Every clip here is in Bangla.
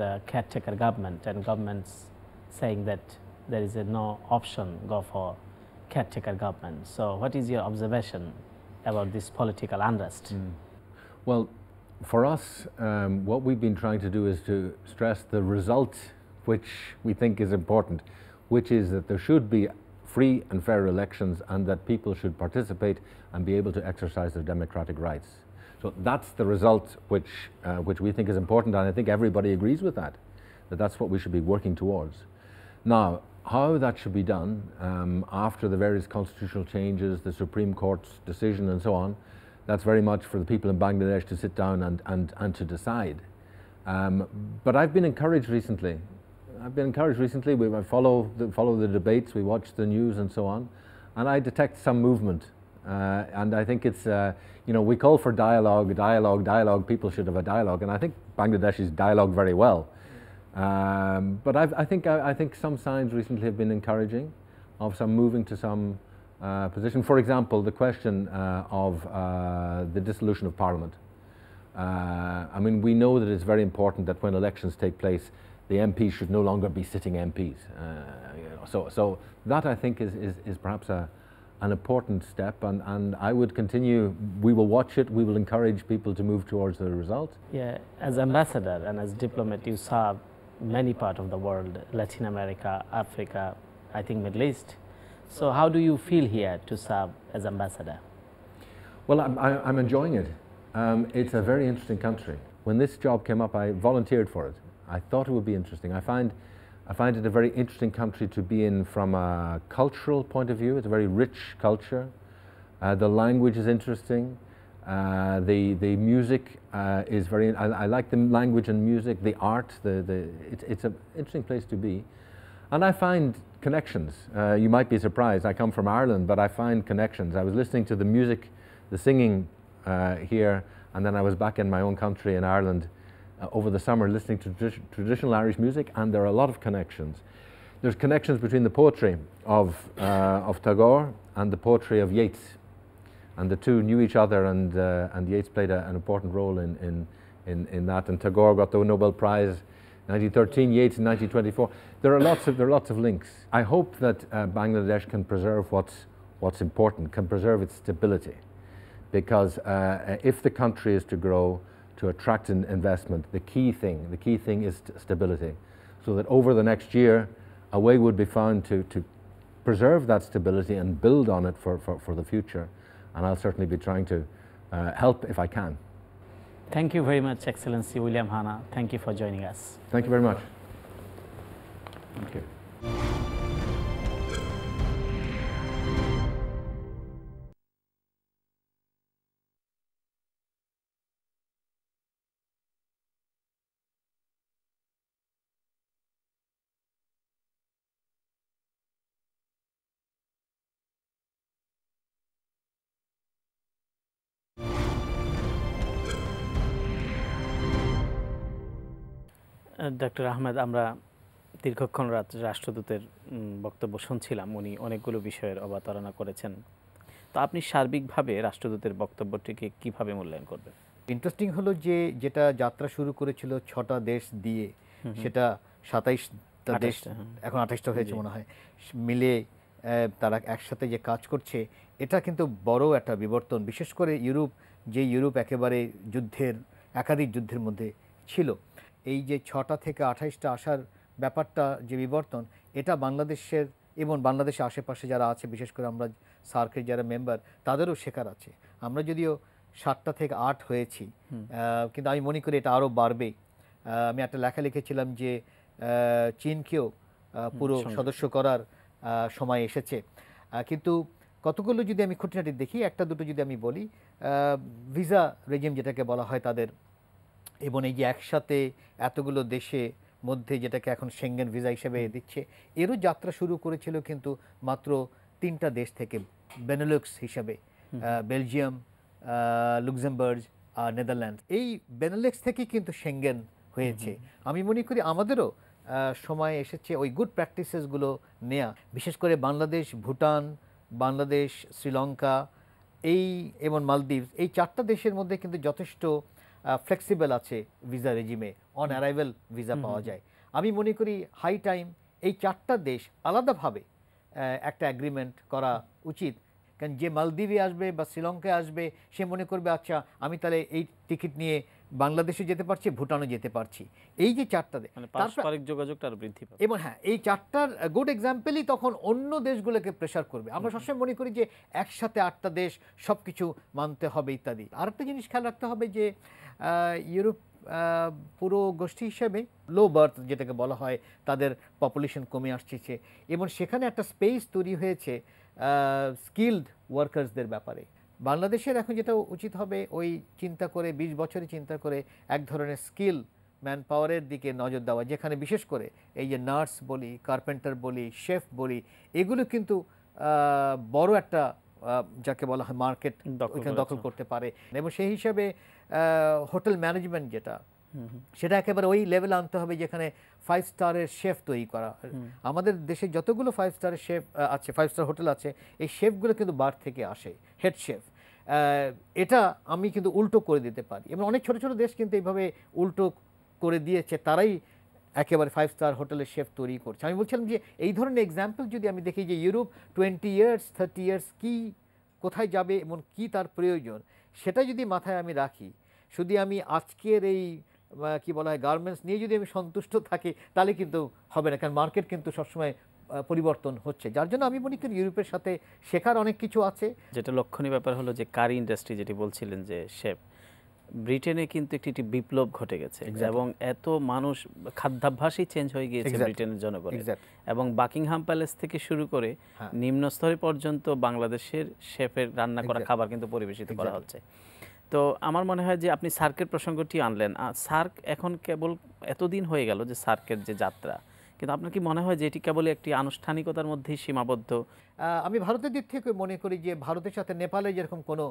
the caretaker government, and governments saying that there is no option go for caretaker government. So what is your observation about this political unrest? Well, for us, what we've been trying to do is to stress the result which we think is important, which is that there should be free and fair elections and that people should participate and be able to exercise their democratic rights. So that's the result which we think is important, and I think everybody agrees with that that's what we should be working towards. Now, how that should be done after the various constitutional changes, the Supreme Court's decision and so on, that's very much for the people in Bangladesh to sit down and to decide. But I've been encouraged recently. We follow the debates, we watch the news and so on, and I detect some movement. And I think it's, we call for dialogue, people should have a dialogue, and I think Bangladeshis dialogue very well. But I think some signs recently have been encouraging of some moving to some position. For example, the question of the dissolution of Parliament. I mean, we know that it's very important that when elections take place, the MPs should no longer be sitting MPs. So that, I think, is perhaps an important step, and I would continue. We will watch it. We will encourage people to move towards the result. Yeah, as ambassador and as diplomat, you serve many parts of the world, Latin America, Africa, I think Middle East. So how do you feel here to serve as ambassador? Well, I'm enjoying it. It's a very interesting country. When this job came up, I volunteered for it. I thought it would be interesting. I find it a very interesting country to be in from a cultural point of view. It's a very rich culture. The language is interesting. The music is very. I like the language and music. The art. It's an interesting place to be, and I find connections. You might be surprised. I come from Ireland, but I find connections. I was listening to the music, the singing here, and then I was back in my own country in Ireland over the summer listening to traditional Irish music, and there are a lot of connections. There's connections between the poetry of Tagore and the poetry of Yeats, and the two knew each other, and Yeats played an important role in that, and Tagore got the Nobel Prize in 1913, Yeats in 1924. There are lots of links. I hope that Bangladesh can preserve what's important, can preserve its stability, because if the country is to grow, to attract investment, the key thing is stability, so that over the next year a way would be found to preserve that stability and build on it for the future, and I'll certainly be trying to help if I can. Thank you very much, Excellency William Hanna. Thank you for joining us. Thank you very much. Thank you. Doctor Ahmed, আমরা দীর্ঘক্ষণ রাষ্ট্রদূতের বক্তব্য শুনছিলাম। উনি অনেকগুলো বিষয়ের অবতারণা করেছেন। তো আপনি সার্বিকভাবে রাষ্ট্রদূতের বক্তব্যটিকে কিভাবে মূল্যায়ন করবেন? ইন্টারেস্টিং হলো যে যেটা যাত্রা শুরু করেছিল 6টা দেশ দিয়ে, সেটা 27টা দেশ, এখন 28টা হয়েছে মনে হয়, মিলে তারা একসাথে যে কাজ করছে, এটা কিন্তু বড় একটা বিবর্তন। বিশেষ করে ইউরোপ একেবারে একাধিক যুদ্ধের মধ্যে ছিল, এই যে 6টা থেকে 28টা আসার ব্যাপারটা, যে বিবর্তন, এটা বাংলাদেশের এবং বাংলাদেশের আশেপাশে যারা আছে, বিশেষ করে আমরা সার্কের যারা মেম্বার, তাদেরও শেখার আছে। আমরা যদিও 7টা থেকে 8 হয়েছি, কিন্তু আমি মনে করি এটা আরও বাড়বে। আমি একটা লেখা লিখেছিলাম যে চীনকেও পুরো সদস্য করার সময় এসেছে। কিন্তু কতগুলো যদি আমি খুঁটিনাটি দেখি, একটা দুটো যদি আমি বলি, ভিসা রেজিম যেটাকে বলা হয় তাদের, এবং এই যে একসাথে এতগুলো দেশে মধ্যে যেটাকে এখন সেঙ্গেন ভিসা হিসেবে দিচ্ছে, এরও যাত্রা শুরু করেছিল কিন্তু মাত্র 3টা দেশ থেকে, বেনেলুক্স হিসাবে, বেলজিয়াম, লুক্সেমবার্গ আর নেদারল্যান্ড। এই বেনেলুক্স থেকেই কিন্তু সেঙ্গেন হয়েছে। আমি মনে করি আমাদেরও সময় এসেছে ওই গুড প্র্যাকটিসেসগুলো নেয়া, বিশেষ করে বাংলাদেশ, ভুটান, বাংলাদেশ, শ্রীলঙ্কা এবং মালদ্বীপ, এই 4টা দেশের মধ্যে কিন্তু যথেষ্ট ফ্লেক্সিবল আছে ভিসা রেজিমে, অন অ্যারাইভেল ভিসা পাওয়া যায়। আমি মনে করি হাই টাইম এই 4টা দেশ আলাদাভাবে একটা অ্যাগ্রিমেন্ট করা উচিত। কারণ যে মালদ্বীপে আসবে বা শ্রীলঙ্কায় আসবে সে মনে করবে আচ্ছা আমি তাহলে এই টিকিট নিয়ে বাংলাদেশে যেতে পারছি, ভুটানও যেতে পারছি। এই যে 4টা দেশ, পারস্পরিক যোগাযোগটা আরো বৃদ্ধি পাবে। এবং হ্যাঁ এই 4টার গুড এক্সাম্পলই তখন অন্য দেশগুলোকে প্রেশার করবে। আমরা সবসময় মনে করি যে একসাথে 8টা দেশ সব কিছু মানতে হবে ইত্যাদি। আরেকটা জিনিস খেয়াল রাখতে হবে যে ইউরোপ পুরো গোষ্ঠী হিসেবে লো বার্থ যেটাকে বলা হয়, তাদের পপুলেশন কমে আসছে এবং সেখানে একটা স্পেস তৈরি হয়েছে স্কিলড ওয়ার্কার্সদের ব্যাপারে। বাংলাদেশের এখন যেটা উচিত হবে ওই চিন্তা করে 20 বছরে চিন্তা করে এক ধরনের স্কিল ম্যান পাওয়ারের দিকে নজর দেওয়া, যেখানে বিশেষ করে এই যে নার্স বলি, কার্পেন্টার বলি, শেফ বলি, এগুলো কিন্তু বড় একটা যাকে বলা হয় মার্কেট দখল করতে পারে। এবং সেই হিসাবে হোটেল ম্যানেজমেন্ট যেটা, সেটা একেবারে ওই লেভেলে আনতে হবে যেখানে 5 স্টারের শেফ তৈরি করা। আমাদের দেশে যতগুলো 5 স্টারের শেফ আছে, 5 স্টার হোটেল আছে, এই শেফগুলো কিন্তু বার থেকে আসে, হেড শেফ। এটা আমি কিন্তু উল্টো করে দিতে পারি এবং অনেক ছোট ছোট দেশ কিন্তু এইভাবে উল্টো করে দিয়েছে, তারাই একেবারে 5 স্টার হোটেলের শেফ তৈরি করছে। আমি বলছিলাম যে এই ধরনের এক্সাম্পল যদি আমি দেখি যে ইউরোপ 20 ইয়ার্স 30 ইয়ার্স কি কোথায় যাবে এবং কি তার প্রয়োজন, সেটা যদি মাথায় আমি রাখি, শুধু আমি আজকের এই কি বলা হয় গার্মেন্টস নিয়ে যদি আমি সন্তুষ্ট থাকি তাহলে কিন্তু হবে না, কারণ মার্কেট কিন্তু সবসময় পরিবর্তন হচ্ছে। যার জন্য আমি মনে করি ইউরোপের সাথে শেখার অনেক কিছু আছে। যেটা লক্ষণীয় ব্যাপার হলো যে কারি ইন্ডাস্ট্রি যেটি বলছিলেন যে শেফ, ব্রিটেনে কিন্তু একটি বিপ্লব ঘটে গেছে এবং এত মানুষ খাদ্যাভ্যাসই চেঞ্জ হয়ে গিয়েছে ব্রিটেনের জনগণের, এবং বাকিংহাম প্যালেস থেকে শুরু করে নিম্ন স্তরে পর্যন্ত বাংলাদেশের শেফের রান্না করা খাবার কিন্তু পরিবেশিত করা হচ্ছে। তো আমার মনে হয় যে আপনি সার্কের প্রসঙ্গটি আনলেন। সার্ক এখন কেবল এতদিন হয়ে গেল যে সার্কের যে যাত্রা, কিন্তু আপনার কি মনে হয় যে এটি কেবল একটি আনুষ্ঠানিকতার মধ্যেই সীমাবদ্ধ? আমি ভারতের দিক থেকে মনে করি যে ভারতের সাথে নেপালে যেরকম কোনো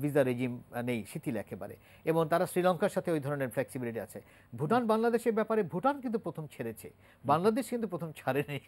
ভিসা রেজিম নেই, শিথিল একেবারে, এবং তারা শ্রীলঙ্কার সাথে ওই ধরনের ফ্লেক্সিবিলিটি আছে। ভুটান বাংলাদেশের ব্যাপারে ভুটান কিন্তু প্রথম ছেড়েছে, বাংলাদেশ কিন্তু প্রথম ছাড়েনি।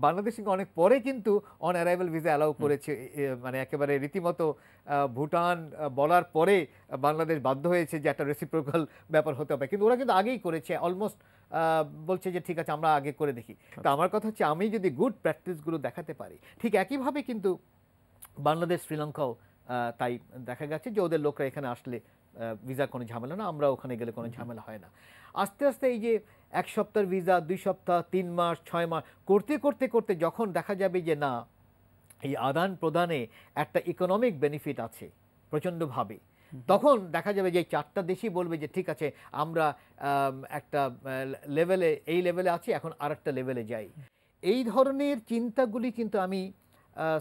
বাংলাদেশ কিন্তু অনেক পরে কিন্তু অন অ্যারাইভাল ভিসা অ্যালাউ করেছে, মানে একেবারে রীতিমতো ভুটান বলার পরে বাংলাদেশ বাধ্য হয়েছে যে একটা রেসিপ্রোকাল ব্যাপার হতে হবে, কিন্তু ওরা কিন্তু আগেই করেছে, অলমোস্ট বলছে যে ঠিক আছে আমরা আগে করে দেখি। তো আমার কথা হচ্ছে আমি যদি গুড প্র্যাকটিসগুলো দেখাতে পারি, ঠিক একইভাবে কিন্তু বাংলাদেশ শ্রীলঙ্কাও তাই দেখা গেছে যে ওদের লোকরা এখানে আসলে ভিসার কোনো ঝামেলা না, আমরা ওখানে গেলে কোনো ঝামেলা হয় না। আস্তে আস্তে এই যে 1 সপ্তাহের ভিসা, 2 সপ্তাহ, 3 মাস, 6 মাস করতে করতে করতে যখন দেখা যাবে যে না এই আদান প্রদানে একটা ইকোনমিক বেনিফিট আছে প্রচণ্ডভাবে, তখন দেখা যাবে যে 4টা দেশই বলবে যে ঠিক আছে আমরা একটা লেভেলে এই লেভেলে আছি, এখন আরেকটা লেভেলে যাই। এই ধরনের চিন্তাগুলি কিন্তু আমি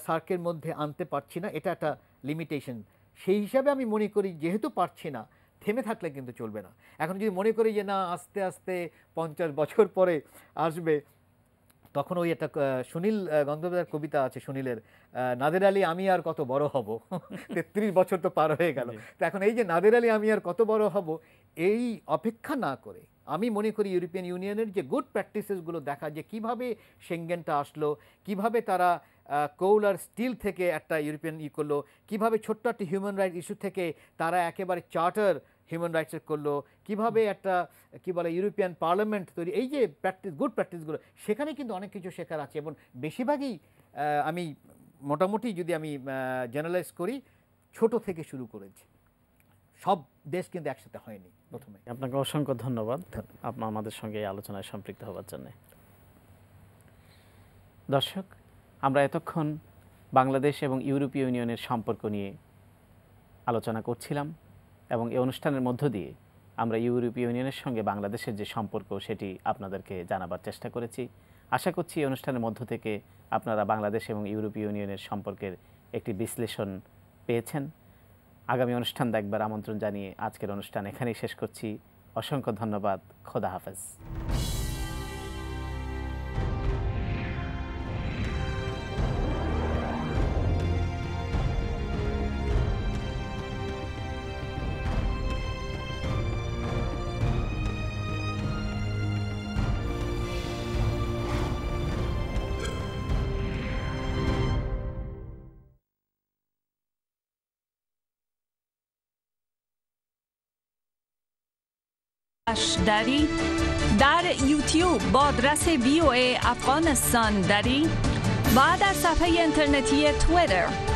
সার্কের মধ্যে আনতে পারছি না, এটা একটা লিমিটেশন। সেই হিসাবে আমি মনে করি যেহেতু পারছি না, থেমে থাকলে কিন্তু চলবে না। এখন যদি মনে করি যে না আস্তে আস্তে 50 বছর পরে আসবে, তখন ওই একটা সুনীল গঙ্গোপাধ্যায়ের কবিতা আছে সুনীলের, নাদের আলী আমি আর কত বড় হব, 33 বছর তো পার হয়ে গেল। তো এখন এই যে নাদের আলী আমি আর কত বড় হব, এই অপেক্ষা না করে আমি মনে করি ইউরোপিয়ান ইউনিয়নের যে গুড প্র্যাকটিসেসগুলো দেখা, যে কিভাবে সেঙ্গেনটা আসলো, কিভাবে তারা কোল আর স্টিল থেকে একটা ইউরোপিয়ান করলো, কিভাবে ছোট্ট একটা হিউম্যান রাইটস ইস্যু থেকে তারা একেবারে চার্টার হিউম্যান রাইটসের করলো, কিভাবে একটা কি বলে ইউরোপিয়ান পার্লামেন্ট তৈরি, এই যে প্র্যাকটিস গুড প্র্যাকটিসগুলো, সেখানে কিন্তু অনেক কিছু শেখার আছে। এবং বেশিরভাগই আমি মোটামুটি যদি আমি জেনারেলাইজ করি, ছোট থেকে শুরু করেছি, সব দেশ কিন্তু একসাথে হয়নি প্রথমে। আপনাকে অসংখ্য ধন্যবাদ আপনার আমাদের সঙ্গে এই আলোচনায় সম্পৃক্ত হওয়ার জন্য। দর্শক, আমরা এতক্ষণ বাংলাদেশ এবং ইউরোপীয় ইউনিয়নের সম্পর্ক নিয়ে আলোচনা করছিলাম এবং এই অনুষ্ঠানের মধ্য দিয়ে আমরা ইউরোপীয় ইউনিয়নের সঙ্গে বাংলাদেশের যে সম্পর্ক সেটি আপনাদেরকে জানাবার চেষ্টা করেছি। আশা করছি এই অনুষ্ঠানের মধ্য থেকে আপনারা বাংলাদেশ এবং ইউরোপীয় ইউনিয়নের সম্পর্কের একটি বিশ্লেষণ পেয়েছেন। আগামী অনুষ্ঠান দেখবার আমন্ত্রণ জানিয়ে আজকের অনুষ্ঠান এখানেই শেষ করছি। অসংখ্য ধন্যবাদ। খোদা হাফেজ। داری؟ در یوتیوب با آدرس VOA افغانستان داری؟ و در صفحه اینترنتی توییتر